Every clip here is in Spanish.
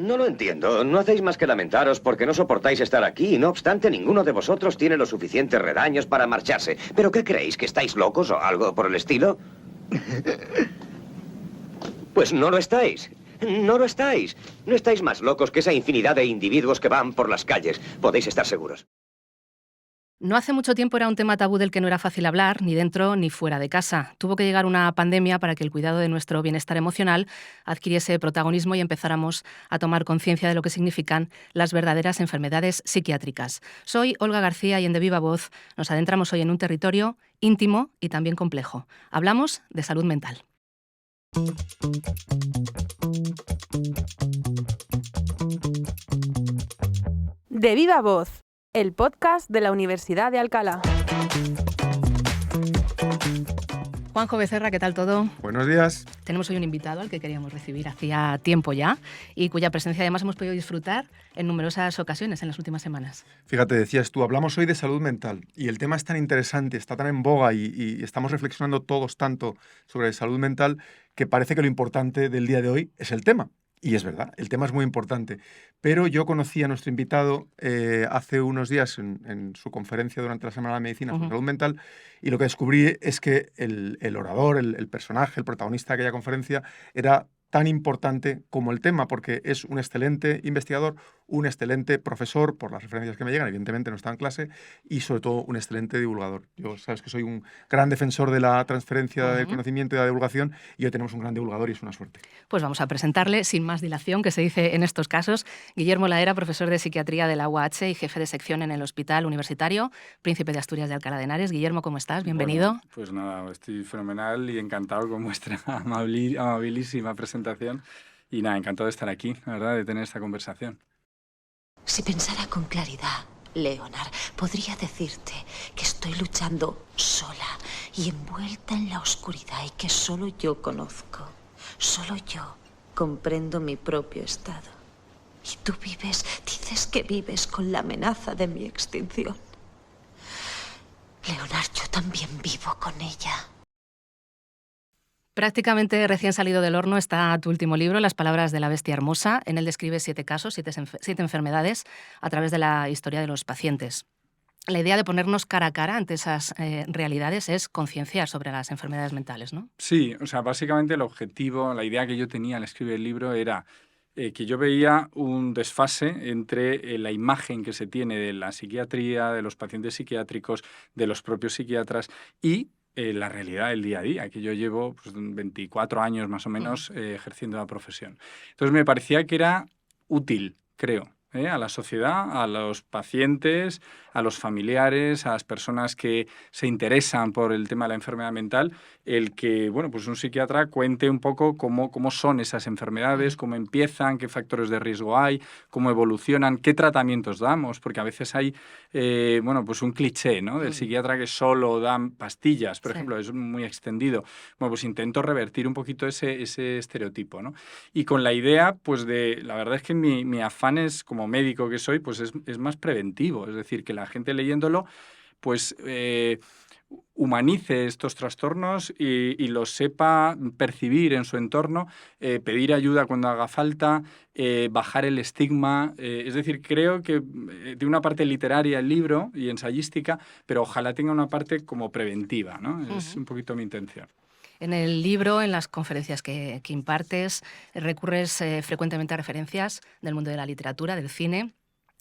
No lo entiendo. No hacéis más que lamentaros porque no soportáis estar aquí y no obstante ninguno de vosotros tiene los suficientes redaños para marcharse. ¿Pero qué creéis? ¿Que estáis locos o algo por el estilo? Pues no lo estáis. No lo estáis. No estáis más locos que esa infinidad de individuos que van por las calles. Podéis estar seguros. No hace mucho tiempo era un tema tabú del que no era fácil hablar, ni dentro ni fuera de casa. Tuvo que llegar una pandemia para que el cuidado de nuestro bienestar emocional adquiriese protagonismo y empezáramos a tomar conciencia de lo que significan las verdaderas enfermedades psiquiátricas. Soy Olga García y en De Viva Voz nos adentramos hoy en un territorio íntimo y también complejo. Hablamos de salud mental. De Viva Voz, el podcast de la Universidad de Alcalá. Juanjo Becerra, ¿qué tal todo? Buenos días. Tenemos hoy un invitado al que queríamos recibir hacía tiempo ya y cuya presencia además hemos podido disfrutar en numerosas ocasiones en las últimas semanas. Fíjate, decías tú, hablamos hoy de salud mental y el tema es tan interesante, está tan en boga y estamos reflexionando todos tanto sobre salud mental que parece que lo importante del día de hoy es el tema. Y es verdad, el tema es muy importante. Pero yo conocí a nuestro invitado hace unos días en su conferencia durante la Semana de la Medicina sobre salud mental y lo que descubrí es que el orador, el personaje, el protagonista de aquella conferencia era tan importante como el tema, porque es un excelente investigador, un excelente profesor, por las referencias que me llegan, evidentemente no está en clase, y sobre todo un excelente divulgador. Yo sabes que soy un gran defensor de la transferencia del conocimiento y de la divulgación, y hoy tenemos un gran divulgador y es una suerte. Pues vamos a presentarle, sin más dilación, que se dice en estos casos, Guillermo Laera, profesor de psiquiatría de la UAH y jefe de sección en el Hospital Universitario Príncipe de Asturias de Alcalá de Henares. Guillermo, ¿cómo estás? Bienvenido. Bueno, pues nada, estoy fenomenal y encantado con vuestra amabilísima presentación. Y nada, encantado de estar aquí, la verdad, de tener esta conversación. Si pensara con claridad, Leonard, podría decirte que estoy luchando sola y envuelta en la oscuridad y que solo yo conozco, solo yo comprendo mi propio estado. Y tú dices que vives con la amenaza de mi extinción. Leonard, yo también vivo con ella. Prácticamente recién salido del horno está tu último libro, Las palabras de la bestia hermosa. En él describes 7 casos, 7 enfermedades a través de la historia de los pacientes. La idea de ponernos cara a cara ante esas realidades es concienciar sobre las enfermedades mentales, ¿no? Sí, o sea, básicamente el objetivo, la idea que yo tenía al escribir el libro era que yo veía un desfase entre la imagen que se tiene de la psiquiatría, de los pacientes psiquiátricos, de los propios psiquiatras y la realidad del día a día, que yo llevo 24 años más o menos ejerciendo la profesión. Entonces me parecía que era útil, creo, a la sociedad, a los pacientes, a los familiares, a las personas que se interesan por el tema de la enfermedad mental, el que, bueno, pues un psiquiatra cuente un poco cómo son esas enfermedades, cómo empiezan, qué factores de riesgo hay, cómo evolucionan, qué tratamientos damos, porque a veces hay, bueno, pues un cliché, ¿no? Del psiquiatra que solo dan pastillas, por ejemplo, es muy extendido. Bueno, pues intento revertir un poquito ese estereotipo, ¿no? Y con la idea, pues la verdad es que mi afán es, como médico que soy, pues es más preventivo, es decir, que la gente leyéndolo, pues humanice estos trastornos y los sepa percibir en su entorno, pedir ayuda cuando haga falta, bajar el estigma. Es decir, creo que tiene una parte literaria el libro y ensayística, pero ojalá tenga una parte como preventiva, ¿no? Es un poquito mi intención. En el libro, en las conferencias que impartes, recurres frecuentemente a referencias del mundo de la literatura, del cine.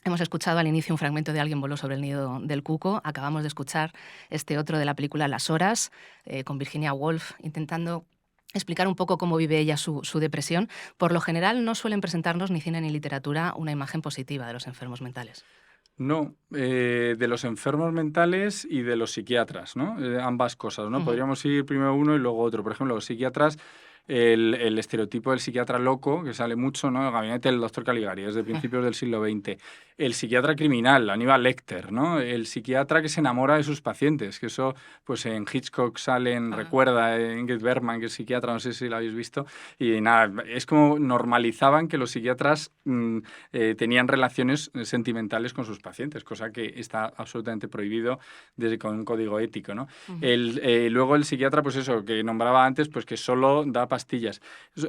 Hemos escuchado al inicio un fragmento de Alguien voló sobre el nido del cuco. Acabamos de escuchar este otro de la película Las horas, con Virginia Woolf, intentando explicar un poco cómo vive ella su depresión. Por lo general, no suelen presentarnos ni cine ni literatura una imagen positiva de los enfermos mentales. No, de los enfermos mentales y de los psiquiatras, ¿no? Ambas cosas, ¿no? Podríamos ir primero uno y luego otro. Por ejemplo, los psiquiatras, el estereotipo del psiquiatra loco, que sale mucho, ¿no? El gabinete del doctor Caligari, es de principios del siglo XX. El psiquiatra criminal, Aníbal Lecter, ¿no? El psiquiatra que se enamora de sus pacientes, que eso, pues en Hitchcock salen, recuerda, Ingrid Bergman, que es psiquiatra, no sé si lo habéis visto, y nada, es como normalizaban que los psiquiatras tenían relaciones sentimentales con sus pacientes, cosa que está absolutamente prohibido con un código ético, ¿no? Luego el psiquiatra, pues eso, que nombraba antes, pues que solo da pastillas.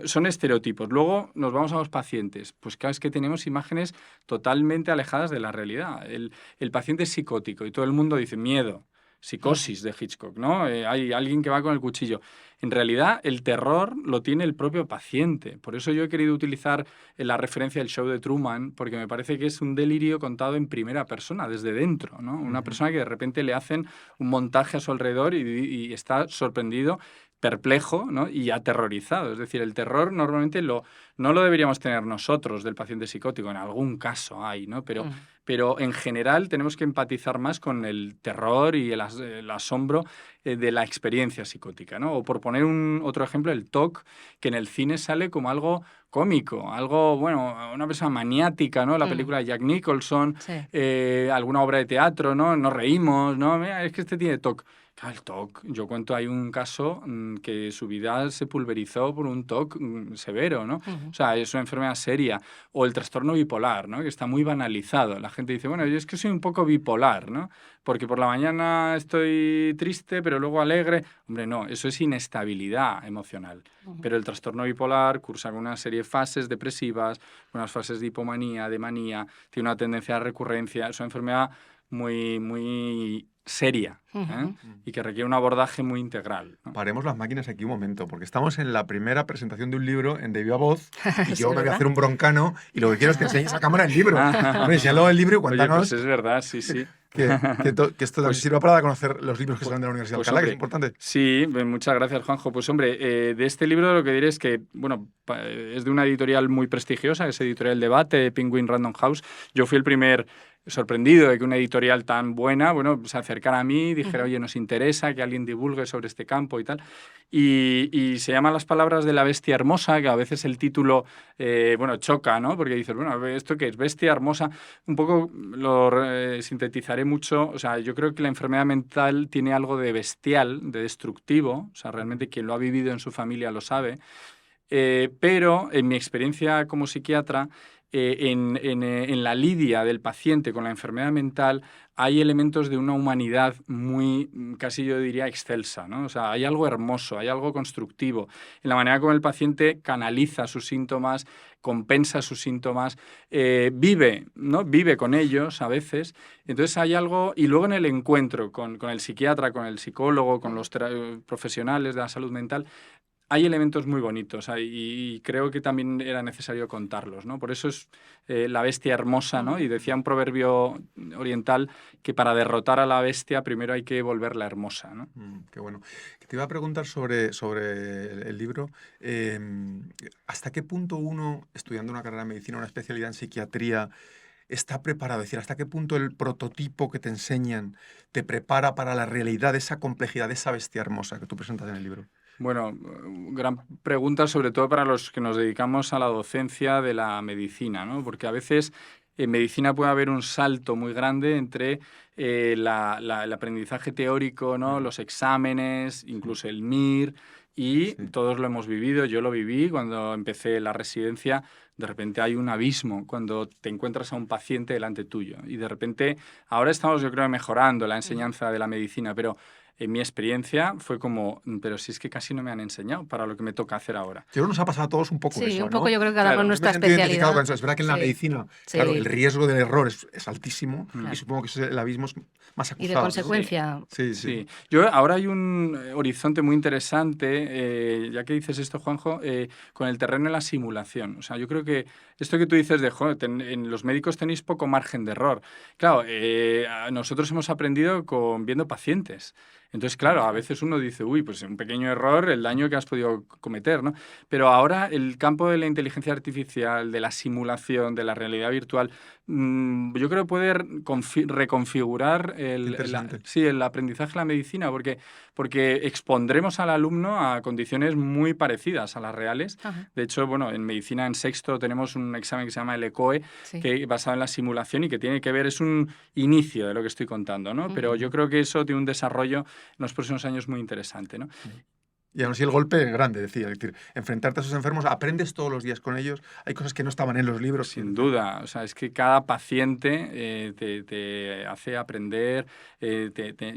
Son estereotipos. Luego nos vamos a los pacientes. Pues claro, es que tenemos imágenes totalmente alejadas de la realidad. El paciente es psicótico y todo el mundo dice miedo. Psicosis de Hitchcock, ¿no? Hay alguien que va con el cuchillo. En realidad, el terror lo tiene el propio paciente. Por eso yo he querido utilizar la referencia del show de Truman, porque me parece que es un delirio contado en primera persona, desde dentro, ¿no? Una persona que de repente le hacen un montaje a su alrededor y está sorprendido, perplejo, ¿no? Y aterrorizado. Es decir, el terror normalmente no lo deberíamos tener nosotros del paciente psicótico. En algún caso hay, ¿no? Pero en general tenemos que empatizar más con el terror y el asombro de la experiencia psicótica, ¿no? O por poner otro ejemplo, el TOC, que en el cine sale como algo cómico, algo, bueno, una persona maniática, ¿no? La película de Jack Nicholson, alguna obra de teatro, ¿no? Nos reímos, ¿no? Mira, es que este tiene TOC. Claro, el TOC. Yo cuento, hay un caso que su vida se pulverizó por un TOC severo, ¿no? O sea, es una enfermedad seria. O el trastorno bipolar, ¿no? Que está muy banalizado. La gente dice, bueno, yo es que soy un poco bipolar, ¿no? Porque por la mañana estoy triste, pero luego alegre. Hombre, no, eso es inestabilidad emocional. Pero el trastorno bipolar cursa con una serie de fases depresivas, unas fases de hipomanía, de manía, tiene una tendencia a recurrencia. Es una enfermedad muy, muy seria, y que requiere un abordaje muy integral, ¿no? Paremos las máquinas aquí un momento, porque estamos en la primera presentación de un libro en De Viva Voz y yo me voy a hacer un broncano y lo que quiero es que enseñes a cámara el libro. Hombre, enséñalo el libro y cuéntanos. Oye, pues es verdad, sí. Que esto también sirva para conocer los libros que salen de la Universidad de Alcalá, que es importante. Sí, muchas gracias, Juanjo. Pues hombre, de este libro lo que diré es que, bueno, es de una editorial muy prestigiosa, que es Editorial Debate, Penguin Random House. Yo fui el primer sorprendido de que una editorial tan buena, bueno, se acercara a mí y dijera, oye, nos interesa que alguien divulgue sobre este campo y tal. Y se llama Las palabras de la bestia hermosa, que a veces el título, bueno, choca, ¿no? Porque dices, bueno, ¿esto qué es? Bestia hermosa. Un poco lo sintetizaré mucho. O sea, yo creo que la enfermedad mental tiene algo de bestial, de destructivo. O sea, realmente quien lo ha vivido en su familia lo sabe. Pero en mi experiencia como psiquiatra, en la lidia del paciente con la enfermedad mental hay elementos de una humanidad muy, casi yo diría, excelsa, ¿no? O sea, hay algo hermoso, hay algo constructivo en la manera como el paciente canaliza sus síntomas, compensa sus síntomas, vive, ¿no? Vive con ellos a veces. Entonces hay algo, y luego en el encuentro con el psiquiatra, con el psicólogo, con los profesionales de la salud mental, hay elementos muy bonitos y creo que también era necesario contarlos, ¿no? Por eso es la bestia hermosa, ¿no? Y decía un proverbio oriental que para derrotar a la bestia primero hay que volverla hermosa, ¿no? Qué bueno. Te iba a preguntar sobre el libro. ¿Hasta qué punto uno, estudiando una carrera de medicina, una especialidad en psiquiatría, está preparado? Es decir, ¿hasta qué punto el prototipo que te enseñan te prepara para la realidad de esa complejidad, de esa bestia hermosa que tú presentas en el libro? Bueno, gran pregunta, sobre todo para los que nos dedicamos a la docencia de la medicina, ¿no? Porque a veces en medicina puede haber un salto muy grande entre el aprendizaje teórico, ¿no? Los exámenes, incluso el MIR, y todos lo hemos vivido. Yo lo viví cuando empecé la residencia. De repente hay un abismo cuando te encuentras a un paciente delante tuyo. Y de repente, ahora estamos, yo creo, mejorando la enseñanza de la medicina, pero en mi experiencia fue como, pero si es que casi no me han enseñado para lo que me toca hacer ahora. Yo creo que nos ha pasado a todos un poco eso, Sí, ¿no? un poco yo creo que cada Claro, con nuestra Me he sentido identificado especialidad. con eso. Es verdad que en la medicina, claro, el riesgo del error es altísimo y supongo que el abismo es más acusado. Y de consecuencia. ¿No? Sí. Ahora hay un horizonte muy interesante, ya que dices esto, Juanjo, con el terreno de la simulación. O sea, yo creo que esto que tú dices de, joder, en los médicos tenéis poco margen de error. Claro, nosotros hemos aprendido viendo pacientes. Entonces, claro, a veces uno dice, uy, pues un pequeño error, el daño que has podido cometer, ¿no? Pero ahora el campo de la inteligencia artificial, de la simulación, de la realidad virtual, yo creo que puede reconfigurar el aprendizaje de la medicina, porque expondremos al alumno a condiciones muy parecidas a las reales. Ajá. De hecho, bueno, en medicina en sexto tenemos un examen que se llama el ECOE, que basado en la simulación y que tiene que ver, es un inicio de lo que estoy contando, ¿no? Pero yo creo que eso tiene un desarrollo en los próximos años muy interesante, ¿no? Y aún así el golpe es grande, decía. Es decir, enfrentarte a esos enfermos, aprendes todos los días con ellos. Hay cosas que no estaban en los libros. Sin duda, o sea, es que cada paciente te hace aprender.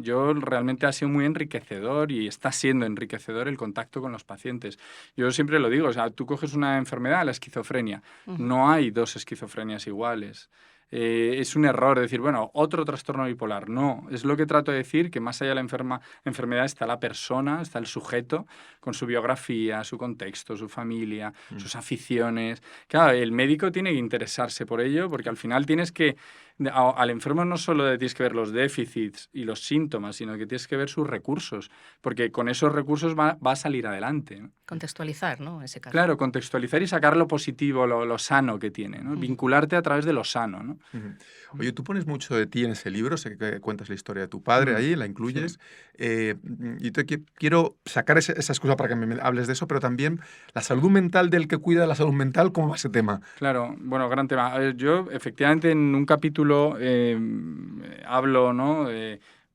Yo realmente ha sido muy enriquecedor y está siendo enriquecedor el contacto con los pacientes. Yo siempre lo digo, o sea, tú coges una enfermedad, la esquizofrenia, no hay dos esquizofrenias iguales. Es un error decir, bueno, otro trastorno bipolar. No, es lo que trato de decir, que más allá de la enfermedad está la persona, está el sujeto, con su biografía, su contexto, su familia, sus aficiones. Claro, el médico tiene que interesarse por ello, porque al final tienes que, al enfermo no solo tienes que ver los déficits y los síntomas, sino que tienes que ver sus recursos, porque con esos recursos va a salir adelante, ¿no? Contextualizar, ¿no? Ese caso. Claro, contextualizar y sacar lo positivo, lo sano que tiene, ¿no? Vincularte a través de lo sano, ¿no? Oye, tú pones mucho de ti en ese libro, sé que cuentas la historia de tu padre ahí, la incluyes, y quiero sacar esa excusa para que me hables de eso, pero también la salud mental del que cuida de la salud mental, ¿cómo va ese tema? Claro, bueno, gran tema. Yo, efectivamente, en un capítulo hablo, ¿no?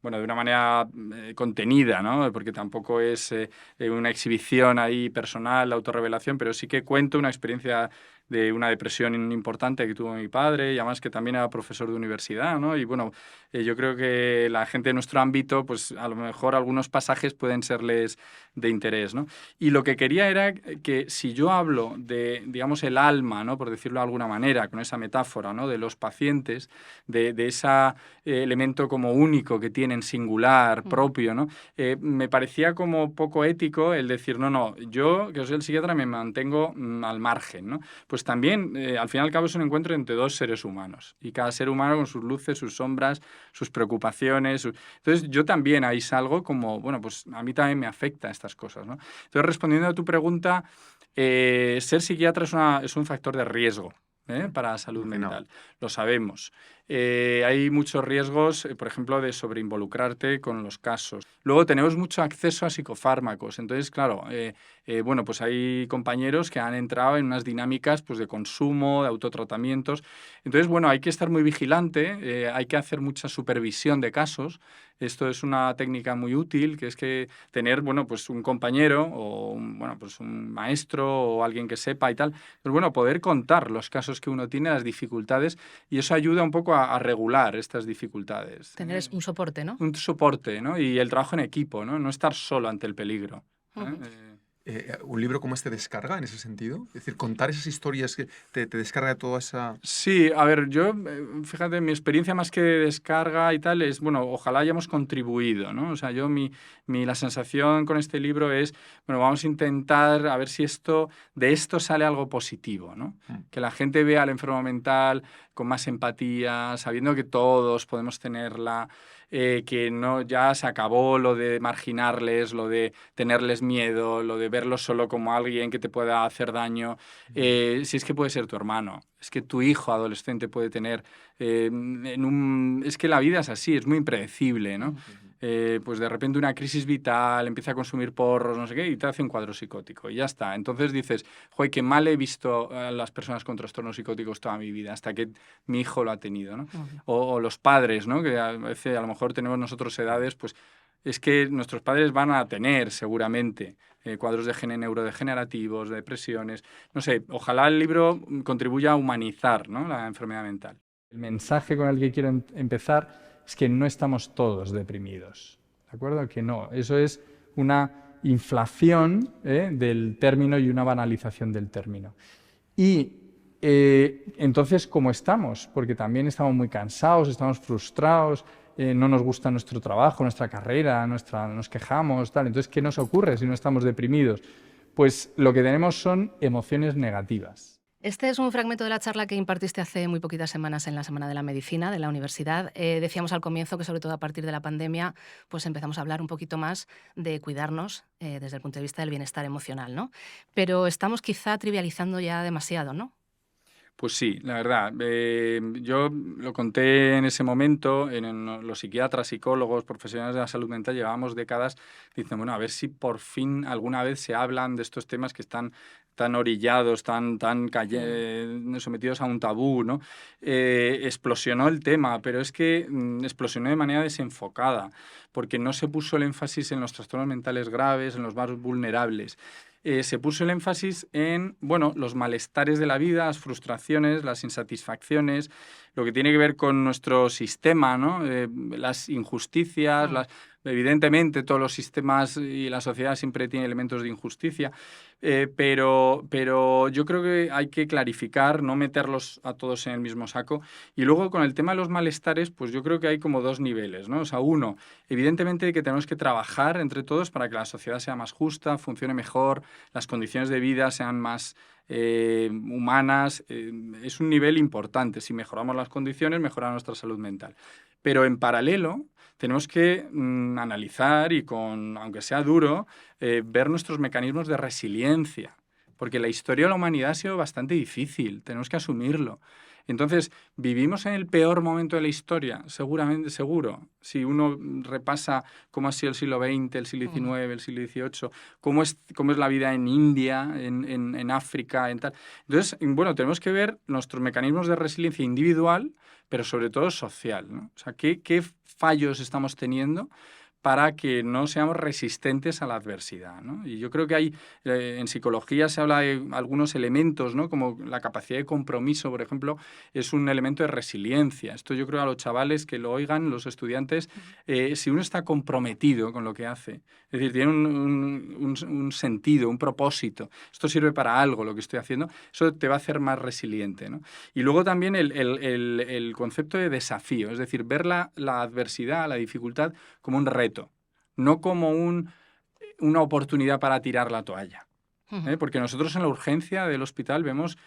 Bueno, de una manera contenida, ¿no? Porque tampoco es una exhibición ahí personal, autorrevelación, pero sí que cuento una experiencia de una depresión importante que tuvo mi padre, y además que también era profesor de universidad, ¿no? Y bueno, yo creo que la gente de nuestro ámbito, pues a lo mejor algunos pasajes pueden serles de interés, ¿no? Y lo que quería era que si yo hablo de, digamos, el alma, ¿no? Por decirlo de alguna manera, con esa metáfora, ¿no? De los pacientes, de ese elemento como único que tienen, singular, propio, ¿no? Me parecía como poco ético el decir, no, yo, que soy el psiquiatra, me mantengo al margen, ¿no? Pues también, al fin y al cabo, es un encuentro entre dos seres humanos, y cada ser humano con sus luces, sus sombras, sus preocupaciones. Entonces, yo también ahí salgo como, bueno, pues a mí también me afecta estas cosas, ¿no? Entonces, respondiendo a tu pregunta, ser psiquiatra es un factor de riesgo para la salud mental. Lo sabemos. Hay muchos riesgos, por ejemplo, de sobreinvolucrarte con los casos. Luego tenemos mucho acceso a psicofármacos. Entonces, claro, bueno, pues hay compañeros que han entrado en unas dinámicas pues, de consumo, de autotratamientos. Entonces, bueno, hay que estar muy vigilante, hay que hacer mucha supervisión de casos. Esto es una técnica muy útil, que es que tener, bueno, pues un compañero o pues un maestro o alguien que sepa y tal, pues bueno, poder contar los casos que uno tiene, las dificultades, y eso ayuda un poco a regular estas dificultades. Tener un soporte, ¿no? Un soporte, ¿no? Y el trabajo en equipo, ¿no? No estar solo ante el peligro. ¿Un libro como este descarga en ese sentido? Es decir, contar esas historias que te descarga toda esa... Sí, a ver, yo, fíjate, mi experiencia más que de descarga y tal es, bueno, ojalá hayamos contribuido, ¿no? O sea, yo, la sensación con este libro es, bueno, vamos a intentar a ver si de esto sale algo positivo, ¿no? Que la gente vea al enfermo mental con más empatía, sabiendo que todos podemos tenerla, que no ya se acabó lo de marginarles, lo de tenerles miedo, lo de verlos solo como alguien que te pueda hacer daño. Si es que puede ser tu hermano, es que tu hijo adolescente puede tener... es que la vida es así, es muy impredecible, ¿no? Pues de repente una crisis vital, empieza a consumir porros, no sé qué, y te hace un cuadro psicótico y ya está. Entonces dices, joder, qué mal he visto a las personas con trastornos psicóticos toda mi vida, hasta que mi hijo lo ha tenido, ¿no? O los padres, ¿no? Que a veces a lo mejor tenemos nosotros edades, pues es que nuestros padres van a tener seguramente cuadros de neurodegenerativos, depresiones, no sé, ojalá el libro contribuya a humanizar, ¿no? La enfermedad mental. El mensaje con el que quiero empezar es que no estamos todos deprimidos, ¿de acuerdo? Que no, eso es una inflación del término y una banalización del término. Y entonces, ¿cómo estamos? Porque también estamos muy cansados, estamos frustrados, no nos gusta nuestro trabajo, nuestra carrera, nos quejamos, tal. Entonces, ¿qué nos ocurre si no estamos deprimidos? Pues lo que tenemos son emociones negativas. Este es un fragmento de la charla que impartiste hace muy poquitas semanas en la Semana de la Medicina de la universidad. Decíamos al comienzo que, sobre todo a partir de la pandemia, pues empezamos a hablar un poquito más de cuidarnos desde el punto de vista del bienestar emocional, ¿no? Pero estamos quizá trivializando ya demasiado, ¿no? Pues sí, la verdad. Yo lo conté en ese momento, los psiquiatras, psicólogos, profesionales de la salud mental, llevábamos décadas diciendo, bueno, a ver si por fin alguna vez se hablan de estos temas que están tan orillados, tan sometidos a un tabú, ¿no? Explosionó el tema, pero es que explosionó de manera desenfocada, porque no se puso el énfasis en los trastornos mentales graves, en los más vulnerables. Se puso el énfasis en, bueno, los malestares de la vida, las frustraciones, las insatisfacciones, lo que tiene que ver con nuestro sistema, ¿no? Las injusticias, evidentemente todos los sistemas y la sociedad siempre tienen elementos de injusticia, pero yo creo que hay que clarificar, no meterlos a todos en el mismo saco. Y luego con el tema de los malestares, pues yo creo que hay como dos niveles, ¿no? O sea, uno, evidentemente que tenemos que trabajar entre todos para que la sociedad sea más justa, funcione mejor, las condiciones de vida sean más humanas. Es un nivel importante. Si mejoramos las condiciones, mejora nuestra salud mental. Pero en paralelo tenemos que analizar y, aunque sea duro, ver nuestros mecanismos de resiliencia, porque la historia de la humanidad ha sido bastante difícil, tenemos que asumirlo. Entonces, ¿vivimos en el peor momento de la historia? Seguramente, seguro. Si uno repasa cómo ha sido el siglo XX, el siglo XIX, el siglo XVIII, cómo es la vida en India, en África, en tal. Entonces, bueno, tenemos que ver nuestros mecanismos de resiliencia individual, pero sobre todo social, ¿no? O sea, ¿qué fallos estamos teniendo para que no seamos resistentes a la adversidad, ¿no? Y yo creo que hay, en psicología se habla de algunos elementos, ¿no? Como la capacidad de compromiso, por ejemplo, es un elemento de resiliencia. Esto yo creo a los chavales que lo oigan, los estudiantes, si uno está comprometido con lo que hace, es decir, tiene un sentido, un propósito, esto sirve para algo lo que estoy haciendo, eso te va a hacer más resiliente, ¿no? Y luego también el concepto de desafío, es decir, ver la adversidad, la dificultad como un reto, no como una oportunidad para tirar la toalla. Porque nosotros en la urgencia del hospital vemos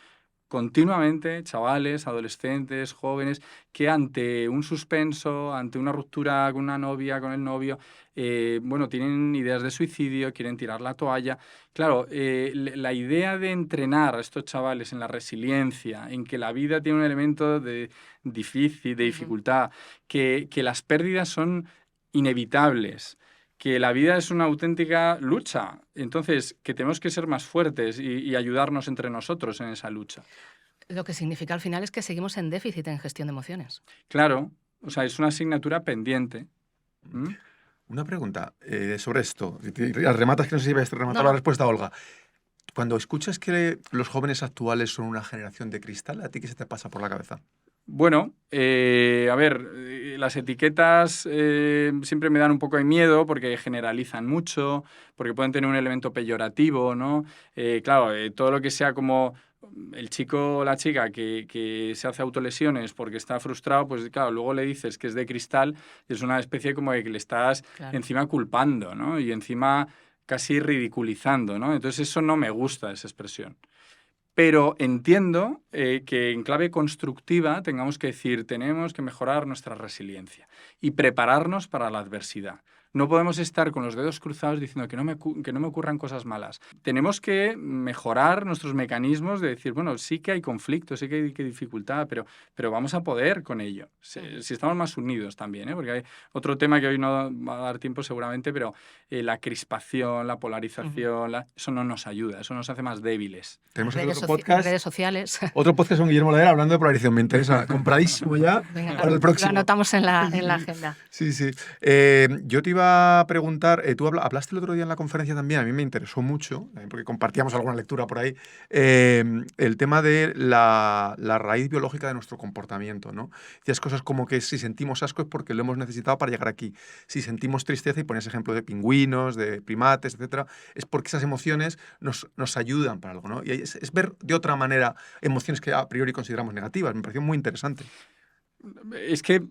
continuamente chavales, adolescentes, jóvenes, que ante un suspenso, ante una ruptura con una novia, con el novio, bueno, tienen ideas de suicidio, quieren tirar la toalla. Claro, la idea de entrenar a estos chavales en la resiliencia, en que la vida tiene un elemento de dificultad, que las pérdidas son inevitables, que la vida es una auténtica lucha, entonces que tenemos que ser más fuertes y ayudarnos entre nosotros en esa lucha. Lo que significa al final es que seguimos en déficit en gestión de emociones. Claro, o sea, es una asignatura pendiente. Una pregunta sobre esto. Rematas que no sé si vais a rematar la respuesta, Olga. Cuando escuchas que los jóvenes actuales son una generación de cristal, ¿a ti qué se te pasa por la cabeza? Bueno, a ver, las etiquetas siempre me dan un poco de miedo porque generalizan mucho, porque pueden tener un elemento peyorativo, ¿no? Claro, todo lo que sea como el chico o la chica que se hace autolesiones porque está frustrado, pues claro, luego le dices que es de cristal y es una especie como de que le estás encima culpando, ¿no? Y encima casi ridiculizando, ¿no? Entonces eso no me gusta, esa expresión. Pero entiendo que en clave constructiva tengamos que decir, tenemos que mejorar nuestra resiliencia y prepararnos para la adversidad. No podemos estar con los dedos cruzados diciendo que no me ocurran cosas malas. Tenemos que mejorar nuestros mecanismos de decir, bueno, sí que hay conflicto, sí que hay dificultad, pero vamos a poder con ello. Si estamos más unidos también, ¿eh? Porque hay otro tema que hoy no va a dar tiempo seguramente, pero la crispación, la polarización, eso no nos ayuda, eso nos hace más débiles. Tenemos otro podcast. Redes sociales. Otro podcast con Guillermo Ladera hablando de polarización. Me interesa, compradísimo ya. Venga, para el próximo. Lo anotamos en la agenda. Sí, sí. Yo te iba a preguntar, tú hablaste el otro día en la conferencia también, a mí me interesó mucho, porque compartíamos alguna lectura por ahí, el tema de la raíz biológica de nuestro comportamiento, ¿no? Decías cosas como que si sentimos asco es porque lo hemos necesitado para llegar aquí. Si sentimos tristeza, y ponías ejemplo de pingüinos, de primates, etcétera, es porque esas emociones nos ayudan para algo, ¿no? Y es ver de otra manera emociones que a priori consideramos negativas. Me pareció muy interesante. Es que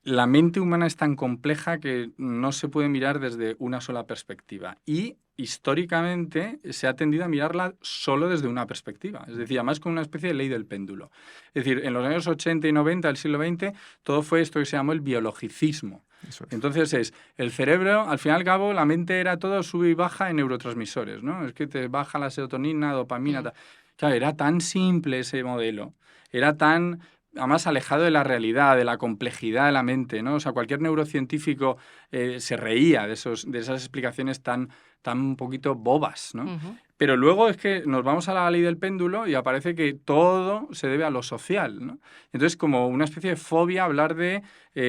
la mente humana es tan compleja que no se puede mirar desde una sola perspectiva. Y históricamente se ha tendido a mirarla solo desde una perspectiva. Es decir, además con una especie de ley del péndulo. Es decir, en los años 80 y 90 del siglo XX, todo fue esto que se llamó el biologicismo. Eso es. Entonces el cerebro, al fin y al cabo, la mente era todo sube y baja en neurotransmisores, ¿no? Es que te baja la serotonina, dopamina, tal. Claro, era tan simple ese modelo, era tan además alejado de la realidad, de la complejidad de la mente, ¿no? O sea, cualquier neurocientífico se reía de esas explicaciones tan un poquito bobas, ¿no? Pero luego es que nos vamos a la ley del péndulo y aparece que todo se debe a lo social, ¿no? Entonces, como una especie de fobia hablar de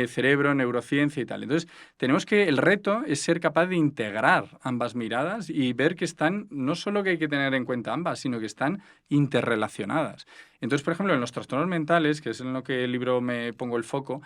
cerebro, neurociencia y tal. Entonces, el reto es ser capaz de integrar ambas miradas y ver que están, no solo que hay que tener en cuenta ambas, sino que están interrelacionadas. Entonces, por ejemplo, en los trastornos mentales, que es en lo que el libro me pongo el foco,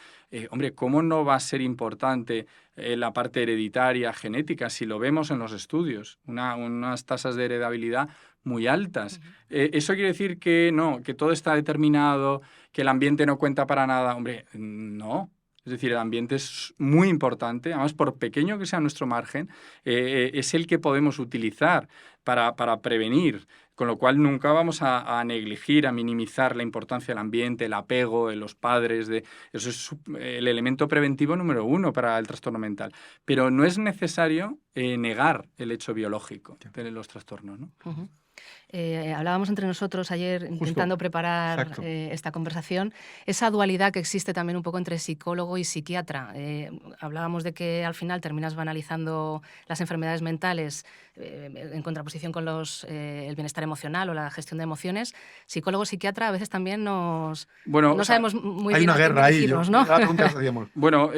hombre, ¿cómo no va a ser importante la parte hereditaria, genética, si lo vemos en los estudios? Unas tasas de heredabilidad muy altas. ¿Eso quiere decir que no, que todo está determinado, que el ambiente no cuenta para nada? Hombre, no. Es decir, el ambiente es muy importante, además por pequeño que sea nuestro margen, es el que podemos utilizar para prevenir, con lo cual nunca vamos a negligir, a minimizar la importancia del ambiente, el apego, los padres, eso es el elemento preventivo número 1 para el trastorno mental. Pero no es necesario negar el hecho biológico de los trastornos, ¿no? Uh-huh. Hablábamos entre nosotros ayer intentando preparar esta conversación, esa dualidad que existe también un poco entre psicólogo y psiquiatra. Hablábamos de que al final terminas banalizando las enfermedades mentales en contraposición con el bienestar emocional o la gestión de emociones. Psicólogo, psiquiatra, a veces también no sabemos muy bien a quién dirigirnos, ¿no? Bueno,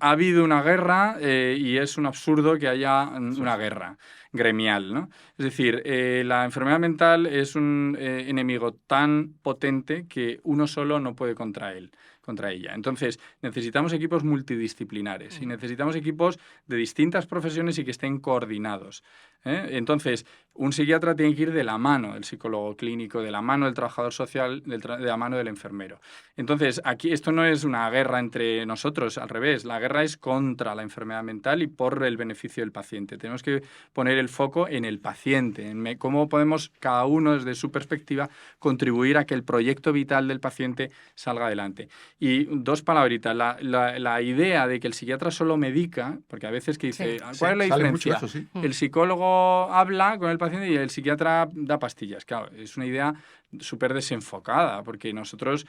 ha habido una guerra y es un absurdo que haya una guerra gremial, ¿no? Es decir, la enfermedad mental es un enemigo tan potente que uno solo no puede contra ella. Entonces, necesitamos equipos multidisciplinares y necesitamos equipos de distintas profesiones y que estén coordinados. Entonces, un psiquiatra tiene que ir de la mano del psicólogo clínico, de la mano del trabajador social, de la mano del enfermero. Entonces, aquí esto no es una guerra entre nosotros, al revés, la guerra es contra la enfermedad mental y por el beneficio del paciente. Tenemos que poner el foco en el paciente, en cómo podemos cada uno desde su perspectiva contribuir a que el proyecto vital del paciente salga adelante. Y 2 palabritas, la idea de que el psiquiatra solo medica, porque a veces que dice, ¿cuál es la diferencia? Eso, sí. El psicólogo habla con el paciente y el psiquiatra da pastillas. Claro, es una idea súper desenfocada, porque nosotros,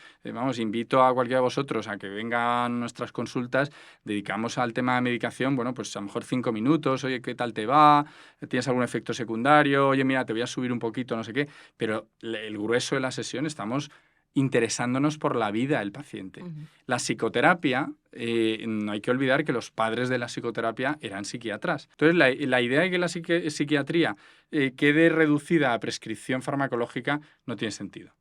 invito a cualquiera de vosotros a que vengan nuestras consultas, dedicamos al tema de medicación, bueno, pues a lo mejor 5 minutos, oye, ¿qué tal te va? ¿Tienes algún efecto secundario? Oye, mira, te voy a subir un poquito, no sé qué, pero el grueso de la sesión estamos interesándonos por la vida del paciente. La psicoterapia, no hay que olvidar que los padres de la psicoterapia eran psiquiatras. Entonces, la idea de que la psiquiatría quede reducida a prescripción farmacológica no tiene sentido.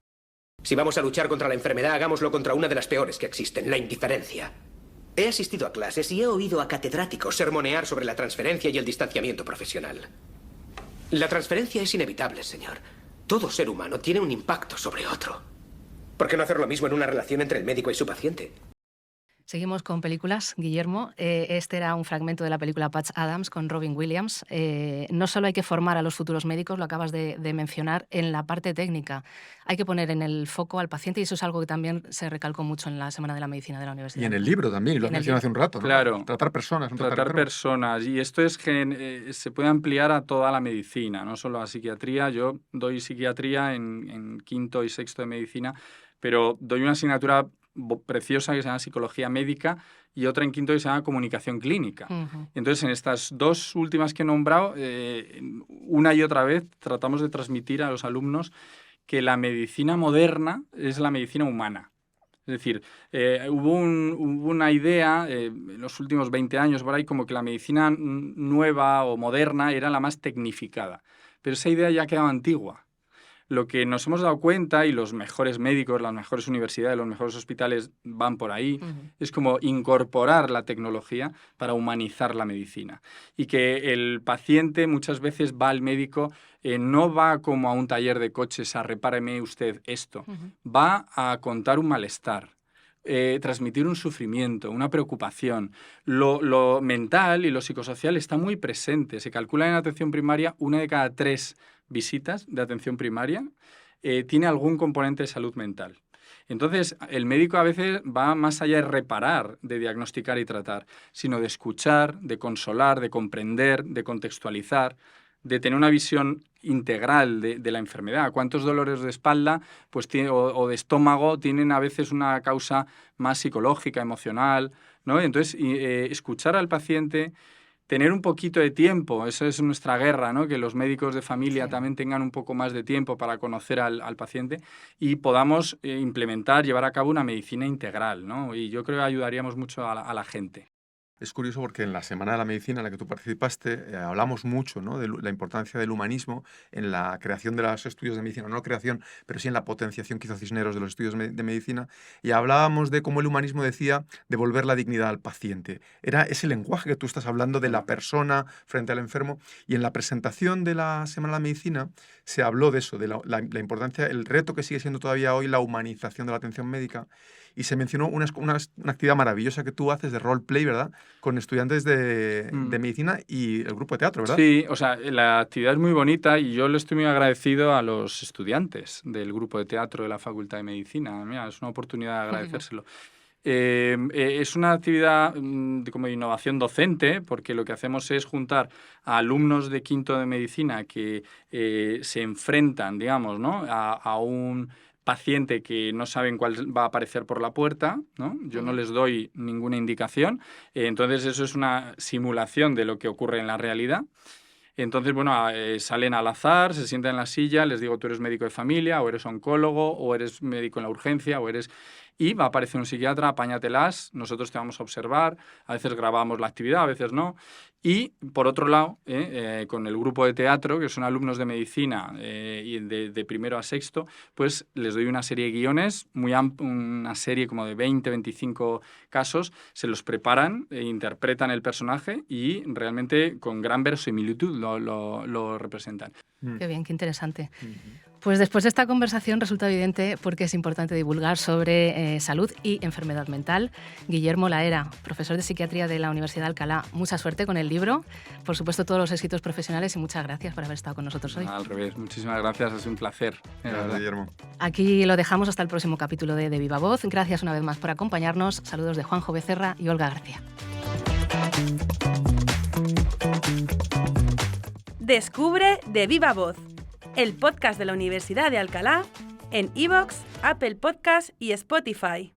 Si vamos a luchar contra la enfermedad, hagámoslo contra una de las peores que existen, la indiferencia. He asistido a clases y he oído a catedráticos sermonear sobre la transferencia y el distanciamiento profesional. La transferencia es inevitable, señor. Todo ser humano tiene un impacto sobre otro. ¿Por qué no hacer lo mismo en una relación entre el médico y su paciente? Seguimos con películas, Guillermo. Este era un fragmento de la película Patch Adams con Robin Williams. No solo hay que formar a los futuros médicos, lo acabas de mencionar, en la parte técnica. Hay que poner en el foco al paciente y eso es algo que también se recalcó mucho en la Semana de la Medicina de la Universidad. Y en el libro también, y lo has mencionado hace un rato, ¿no? Claro. Tratar personas. Tratar personas. Y esto se puede ampliar a toda la medicina, no solo a psiquiatría. Yo doy psiquiatría en 5º y 6º de medicina, pero doy una asignatura preciosa que se llama Psicología Médica y otra en 5º que se llama Comunicación Clínica. Entonces, en estas 2 últimas que he nombrado, una y otra vez tratamos de transmitir a los alumnos que la medicina moderna es la medicina humana. Es decir, hubo una idea en los últimos 20 años por ahí como que la medicina nueva o moderna era la más tecnificada. Pero esa idea ya quedaba antigua. Lo que nos hemos dado cuenta, y los mejores médicos, las mejores universidades, los mejores hospitales van por ahí, es como incorporar la tecnología para humanizar la medicina. Y que el paciente muchas veces va al médico, no va como a un taller de coches a repáreme usted esto, va a contar un malestar. Transmitir un sufrimiento, una preocupación. Lo mental y lo psicosocial está muy presente. Se calcula en atención primaria 1 de cada 3 visitas de atención primaria tiene algún componente de salud mental. Entonces, el médico a veces va más allá de reparar, de diagnosticar y tratar, sino de escuchar, de consolar, de comprender, de contextualizar, de tener una visión integral de la enfermedad. ¿Cuántos dolores de espalda o de estómago tienen a veces una causa más psicológica, emocional, ¿no? Entonces, escuchar al paciente, tener un poquito de tiempo, eso es nuestra guerra, ¿no? Que los médicos de familia también tengan un poco más de tiempo para conocer al paciente y podamos implementar, llevar a cabo una medicina integral, ¿no? Y yo creo que ayudaríamos mucho a la gente. Es curioso porque en la Semana de la Medicina en la que tú participaste hablamos mucho, ¿no?, de la importancia del humanismo en la creación de los estudios de medicina, no creación, pero sí en la potenciación que hizo Cisneros de los estudios de medicina, y hablábamos de cómo el humanismo decía devolver la dignidad al paciente. Era ese lenguaje que tú estás hablando de la persona frente al enfermo, y en la presentación de la Semana de la Medicina se habló de eso, de la importancia, el reto que sigue siendo todavía hoy la humanización de la atención médica. Y se mencionó una actividad maravillosa que tú haces de roleplay, ¿verdad?, con estudiantes de medicina y el grupo de teatro, ¿verdad? Sí, o sea, la actividad es muy bonita y yo le estoy muy agradecido a los estudiantes del grupo de teatro de la Facultad de Medicina. Mira, es una oportunidad de agradecérselo. Es una actividad como de innovación docente, porque lo que hacemos es juntar a alumnos de quinto de medicina que se enfrentan, digamos, ¿no?, a un paciente que no saben cuál va a aparecer por la puerta, ¿no? Yo no les doy ninguna indicación, entonces eso es una simulación de lo que ocurre en la realidad. Entonces, bueno, salen al azar, se sientan en la silla, les digo, tú eres médico de familia, o eres oncólogo, o eres médico en la urgencia, o eres... Y va a aparecer un psiquiatra, apáñatelas, nosotros te vamos a observar, a veces grabamos la actividad, a veces no. Y, por otro lado, con el grupo de teatro, que son alumnos de medicina y de primero a sexto, pues les doy una serie de guiones, una serie como de 20, 25 casos, se los preparan, interpretan el personaje y realmente con gran verosimilitud lo representan. Qué bien, qué interesante. Pues después de esta conversación resulta evidente por qué es importante divulgar sobre salud y enfermedad mental. Guillermo Lahera, profesor de psiquiatría de la Universidad de Alcalá, mucha suerte con el libro, por supuesto todos los éxitos profesionales y muchas gracias por haber estado con nosotros hoy. Al revés, muchísimas gracias, es un placer. Gracias, Guillermo. Aquí lo dejamos hasta el próximo capítulo de Viva Voz. Gracias una vez más por acompañarnos. Saludos de Juanjo Becerra y Olga García. Descubre De Viva Voz, el podcast de la Universidad de Alcalá en iVoox, Apple Podcasts y Spotify.